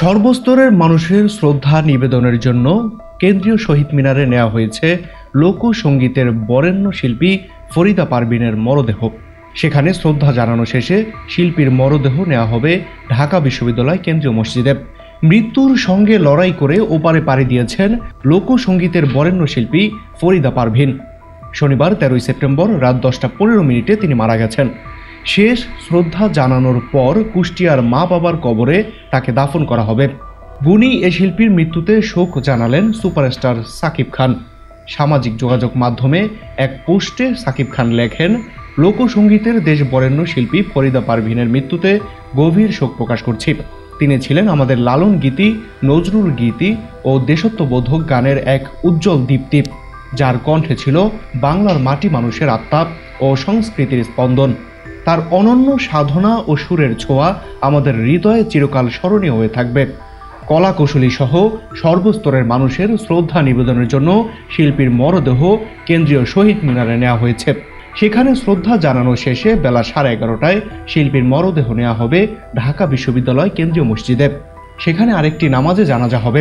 সর্বস্তরের মানুষের শ্রদ্ধা নিবেদনের জন্য কেন্দ্রীয় শহীদ মিনারে নেওয়া হয়েছে লোকসঙ্গীতের বরেণ্য শিল্পী ফরিদা পারভীনের মরদেহ। সেখানে শ্রদ্ধা জানানো শেষে শিল্পীর মরদেহ নেওয়া হবে ঢাকা বিশ্ববিদ্যালয় কেন্দ্রীয় মসজিদে। মৃত্যুর সঙ্গে লড়াই করে ওপারে পাড়ি দিয়েছেন লোকসঙ্গীতের বরেণ্য শিল্পী ফরিদা পারভীন। শনিবার 13 সেপ্টেম্বর রাত 10:15 তিনি মারা গেছেন। শেষ শ্রদ্ধা জানানোর পর কুষ্টিয়ার মা বাবার কবরে তাকে দাফন করা হবে। গুণী এ শিল্পীর মৃত্যুতে শোক জানালেন সুপারস্টার সাকিব খান। সামাজিক যোগাযোগ মাধ্যমে এক পোস্টে সাকিব খান লেখেন, লোকসঙ্গীতের দেশ বরেণ্য শিল্পী ফরিদা পারভীনের মৃত্যুতে গভীর শোক প্রকাশ করছি। তিনি ছিলেন আমাদের লালন গীতি, নজরুল গীতি ও দেশত্ববোধক গানের এক উজ্জ্বল দীপ্তি, যার কণ্ঠে ছিল বাংলার মাটি মানুষের আত্মা ও সংস্কৃতির স্পন্দন। তার অনন্য সাধনা ও সুরের ছোঁয়া আমাদের হৃদয়ে চিরকাল স্মরণীয় হয়ে থাকবে। কলাকুশলী সহ সর্বস্তরের মানুষের শ্রদ্ধা নিবেদনের জন্য শিল্পীর মরদেহ কেন্দ্রীয় শহীদ মিনারে নেওয়া হয়েছে। সেখানে শ্রদ্ধা জানানো শেষে বেলা 11:30টায় শিল্পীর মরদেহ নেওয়া হবে ঢাকা বিশ্ববিদ্যালয় কেন্দ্রীয় মসজিদে। সেখানে আরেকটি নামাজে জানাজা হবে।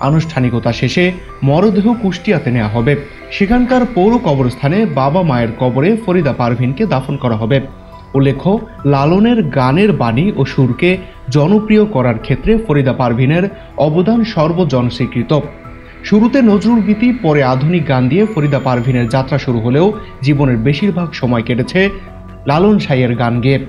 আনুষ্ঠানিকতা শেষে মরদেহ কুষ্টিয়াতে নেওয়া হবে। সেখানকার পৌর কবরস্থানে বাবা মায়ের কবরে ফরিদা পারভীনকে দাফন করা হবে। উল্লেখ্য, লালনের গানের বাণী ও সুরকে জনপ্রিয় করার ক্ষেত্রে ফরিদা পারভীনের অবদান সর্বজনস্বীকৃত। শুরুতে নজরুল গীতি, পরে আধুনিক গান দিয়ে ফরিদা পারভীনের যাত্রা শুরু হলেও জীবনের বেশিরভাগ সময় কেটেছে লালন সাইয়ের গান গেয়ে।